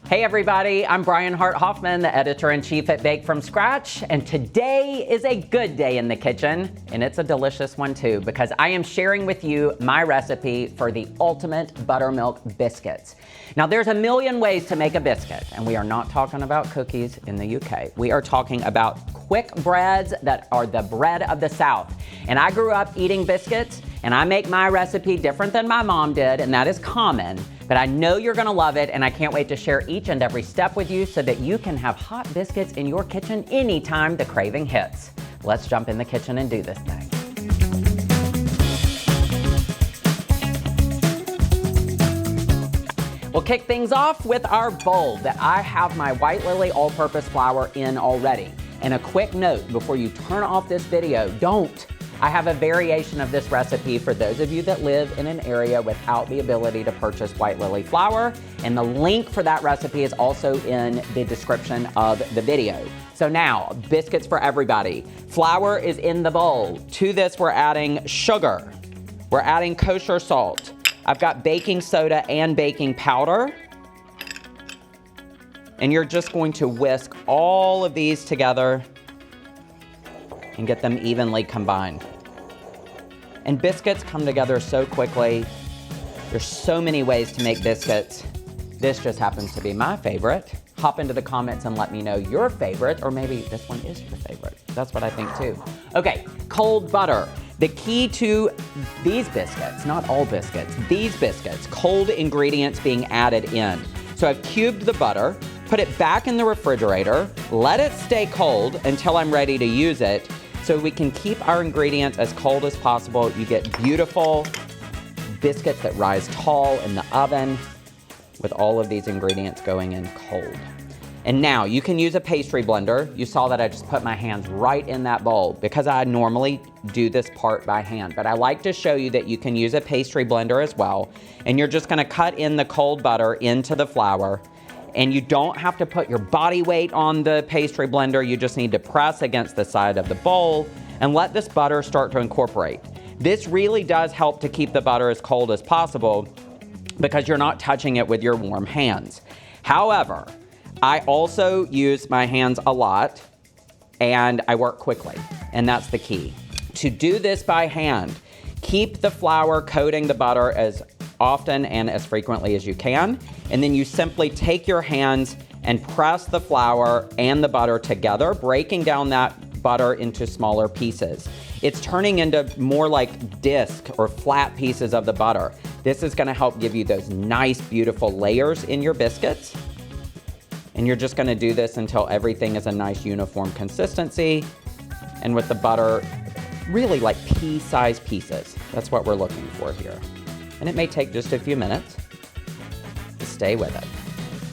Hey everybody, I'm Hart Hoffman, the editor-in-chief at Bake From Scratch, and today is a good day in the kitchen, and it's a delicious one too, because I am sharing with you my recipe for the ultimate buttermilk biscuits. Now there's a million ways to make a biscuit, and we are not talking about cookies in the UK. We are talking about quick breads that are the bread of the South. And I grew up eating biscuits, and I make my recipe different than my mom did, and that is common. But I know you're gonna love it, and I can't wait to share each and every step with you so that you can have hot biscuits in your kitchen anytime the craving hits. Let's jump in the kitchen and do this thing. We'll kick things off with our bowl that I have my White Lily all-purpose flour in already. And a quick note before you turn off this video, don't. I have a variation of this recipe for those of you that live in an area without the ability to purchase White Lily flour, and the link for that recipe is also in the description of the video. So now, biscuits for everybody. Flour is in the bowl. To this, we're adding sugar. We're adding kosher salt. I've got baking soda and baking powder. And you're just going to whisk all of these together and get them evenly combined. And biscuits come together so quickly. There's so many ways to make biscuits. This just happens to be my favorite. Hop into the comments and let me know your favorite, or maybe this one is your favorite. That's what I think too. Okay, cold butter. The key to these biscuits, not all biscuits, these biscuits, cold ingredients being added in. So I've cubed the butter, put it back in the refrigerator, let it stay cold until I'm ready to use it, so we can keep our ingredients as cold as possible. You get beautiful biscuits that rise tall in the oven with all of these ingredients going in cold. And now you can use a pastry blender. You saw that I just put my hands right in that bowl because I normally do this part by hand, but I like to show you that you can use a pastry blender as well. And you're just gonna cut in the cold butter into the flour. And you don't have to put your body weight on the pastry blender. You just need to press against the side of the bowl and let this butter start to incorporate. This really does help to keep the butter as cold as possible because you're not touching it with your warm hands. However, I also use my hands a lot and I work quickly, and that's the key. To do this by hand, keep the flour coating the butter as often and as frequently as you can, and then you simply take your hands and press the flour and the butter together, breaking down that butter into smaller pieces. It's turning into more like disc or flat pieces of the butter. This is gonna help give you those nice, beautiful layers in your biscuits. And you're just gonna do this until everything is a nice uniform consistency, and with the butter, really like pea-sized pieces. That's what we're looking for here. And it may take just a few minutes. Stay with it.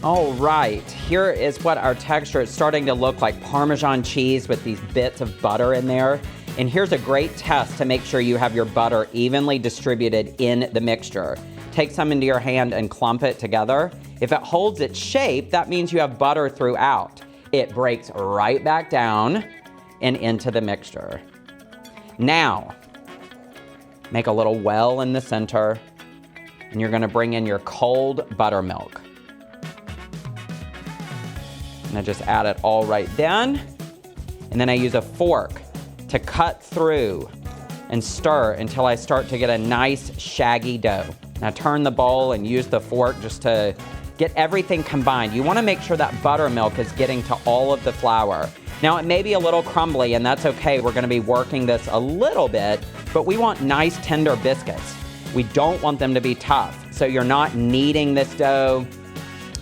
All right, here is what our texture is starting to look like, Parmesan cheese with these bits of butter in there. And here's a great test to make sure you have your butter evenly distributed in the mixture. Take some into your hand and clump it together. If it holds its shape, that means you have butter throughout. It breaks right back down and into the mixture. Now, make a little well in the center, and you're gonna bring in your cold buttermilk. And I just add it all right then. And then I use a fork to cut through and stir until I start to get a nice shaggy dough. Now turn the bowl and use the fork just to get everything combined. You wanna make sure that buttermilk is getting to all of the flour. Now it may be a little crumbly, and that's okay. We're gonna be working this a little bit, but we want nice tender biscuits. We don't want them to be tough. So you're not kneading this dough,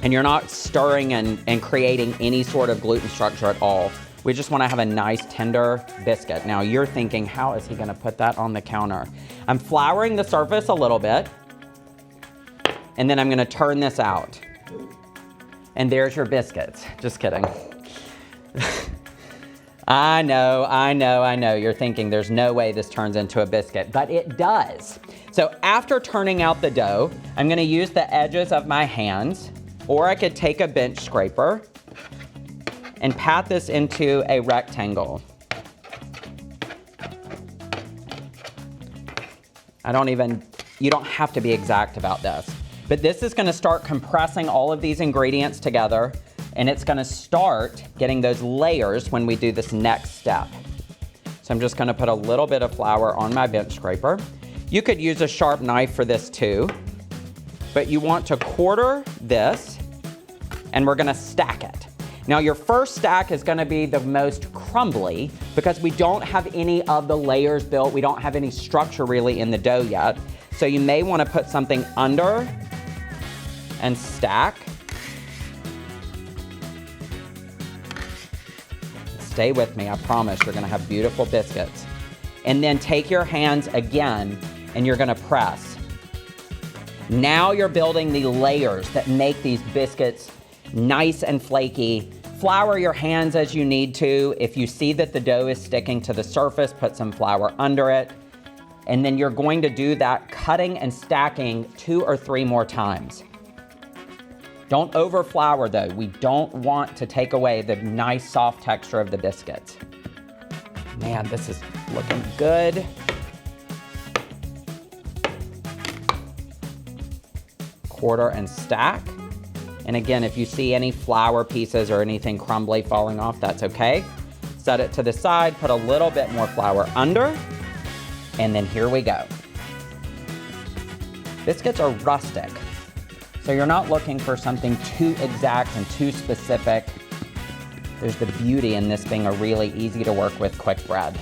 and you're not stirring and creating any sort of gluten structure at all. We just wanna have a nice tender biscuit. Now you're thinking, how is he gonna put that on the counter? I'm flouring the surface a little bit, and then I'm gonna turn this out. And there's your biscuits. Just kidding. I know. You're thinking there's no way this turns into a biscuit, but it does. So after turning out the dough, I'm gonna use the edges of my hands, or I could take a bench scraper and pat this into a rectangle. You don't have to be exact about this. But this is gonna start compressing all of these ingredients together, and it's gonna start getting those layers when we do this next step. So I'm just gonna put a little bit of flour on my bench scraper. You could use a sharp knife for this too, but you want to quarter this, and we're gonna stack it. Now your first stack is gonna be the most crumbly because we don't have any of the layers built. We don't have any structure really in the dough yet. So you may wanna put something under and stack. Stay with me, I promise you're gonna have beautiful biscuits. And then take your hands again and you're gonna press. Now you're building the layers that make these biscuits nice and flaky. Flour your hands as you need to. If you see that the dough is sticking to the surface, put some flour under it. And then you're going to do that cutting and stacking 2 or 3 more times. Don't over flour though. We don't want to take away the nice soft texture of the biscuits. Man, this is looking good. Quarter and stack. And again, if you see any flour pieces or anything crumbly falling off, that's okay. Set it to the side, put a little bit more flour under, and then here we go. Biscuits are rustic, so you're not looking for something too exact and too specific. There's the beauty in this being a really easy to work with quick bread.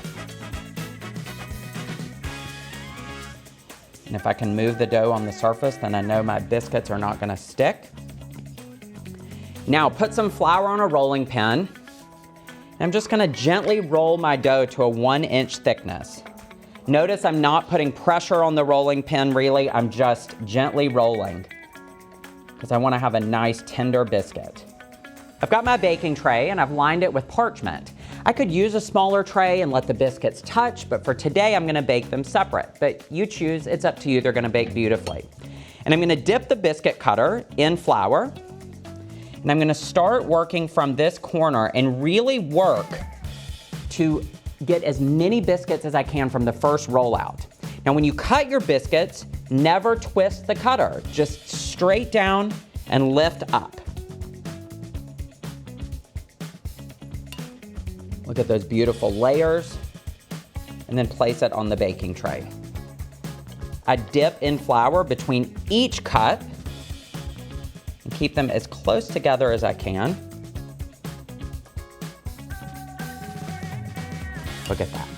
And if I can move the dough on the surface, then I know my biscuits are not gonna stick. Now put some flour on a rolling pin. I'm just gonna gently roll my dough to a 1-inch thickness. Notice I'm not putting pressure on the rolling pin really, I'm just gently rolling because I wanna have a nice tender biscuit. I've got my baking tray and I've lined it with parchment. I could use a smaller tray and let the biscuits touch, but for today I'm gonna bake them separate. But you choose, it's up to you, they're gonna bake beautifully. And I'm gonna dip the biscuit cutter in flour, and I'm gonna start working from this corner and really work to get as many biscuits as I can from the first rollout. Now when you cut your biscuits, never twist the cutter, just straight down and lift up. Look at those beautiful layers, and then place it on the baking tray. I dip in flour between each cut and keep them as close together as I can. Look at that.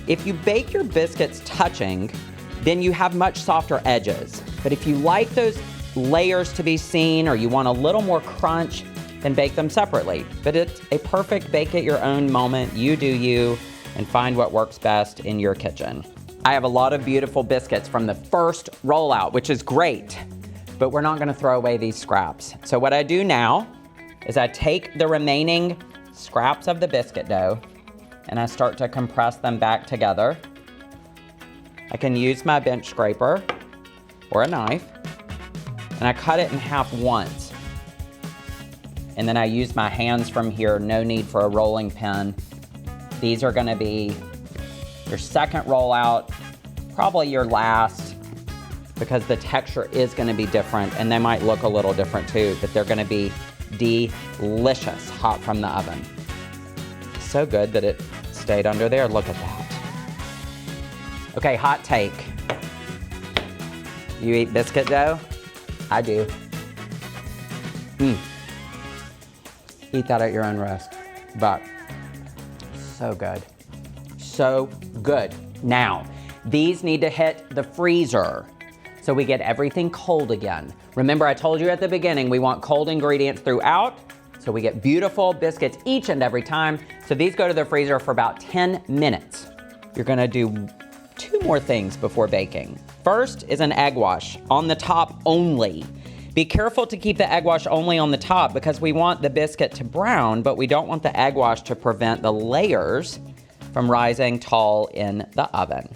If you bake your biscuits touching, then you have much softer edges. But if you like those layers to be seen or you want a little more crunch, then bake them separately. But it's a perfect bake at your own moment. You do you, and find what works best in your kitchen. I have a lot of beautiful biscuits from the first rollout, which is great, but we're not gonna throw away these scraps. So what I do now is I take the remaining scraps of the biscuit dough and I start to compress them back together. I can use my bench scraper or a knife, and I cut it in half once. And then I use my hands from here, no need for a rolling pin. These are gonna be your second rollout, probably your last, because the texture is gonna be different and they might look a little different too, but they're gonna be delicious hot from the oven. So good that it stayed under there, look at that. Okay, hot take. You eat biscuit dough? I do. Eat that at your own risk, but so good. So good. Now, these need to hit the freezer so we get everything cold again. Remember, I told you at the beginning, we want cold ingredients throughout, so we get beautiful biscuits each and every time. So these go to the freezer for about 10 minutes. You're gonna do 2 more things before baking. First is an egg wash on the top only. Be careful to keep the egg wash only on the top because we want the biscuit to brown, but we don't want the egg wash to prevent the layers from rising tall in the oven.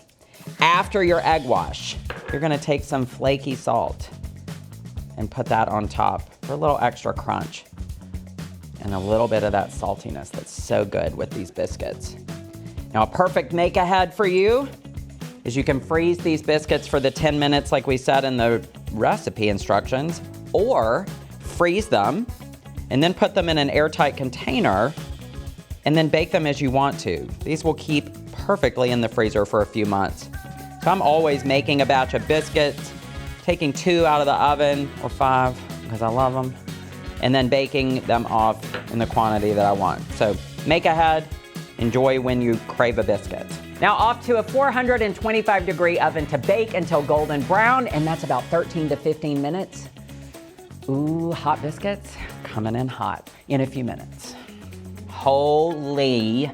After your egg wash, you're gonna take some flaky salt and put that on top for a little extra crunch and a little bit of that saltiness that's so good with these biscuits. Now, a perfect make ahead for you is you can freeze these biscuits for the 10 minutes like we said in the recipe instructions, or freeze them and then put them in an airtight container and then bake them as you want to. These will keep perfectly in the freezer for a few months. So I'm always making a batch of biscuits, taking 2 out of the oven, or 5, because I love them, and then baking them off in the quantity that I want. So make ahead, enjoy when you crave a biscuit. Now off to a 425 degree oven to bake until golden brown, and that's about 13 to 15 minutes. Ooh, hot biscuits coming in hot in a few minutes. Holy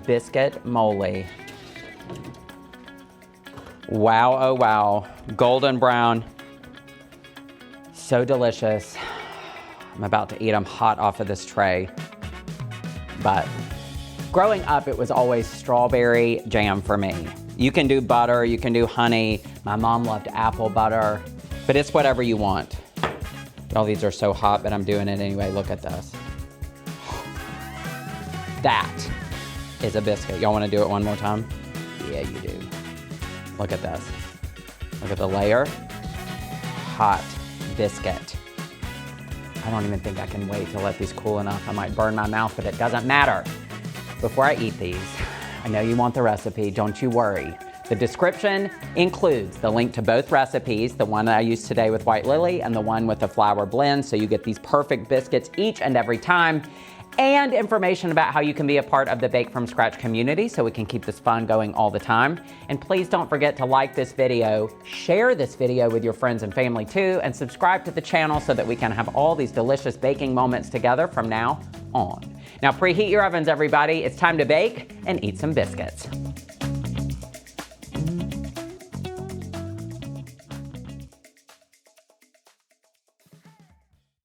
biscuit moly. Wow, oh wow, golden brown, so delicious. I'm about to eat them hot off of this tray. But growing up, it was always strawberry jam for me. You can do butter, you can do honey. My mom loved apple butter, but it's whatever you want. All these are so hot, but I'm doing it anyway. Look at this. That is a biscuit. Y'all wanna do it one more time? Yeah, you do. Look at this. Look at the layer. Hot biscuit. I don't even think I can wait to let these cool enough. I might burn my mouth, but it doesn't matter. Before I eat these, I know you want the recipe, don't you worry. The description includes the link to both recipes, the one that I used today with White Lily and the one with the flour blend, so you get these perfect biscuits each and every time, and information about how you can be a part of the Bake From Scratch community so we can keep this fun going all the time. And please don't forget to like this video, share this video with your friends and family too, and subscribe to the channel so that we can have all these delicious baking moments together from now on. Now preheat your ovens, everybody. It's time to bake and eat some biscuits.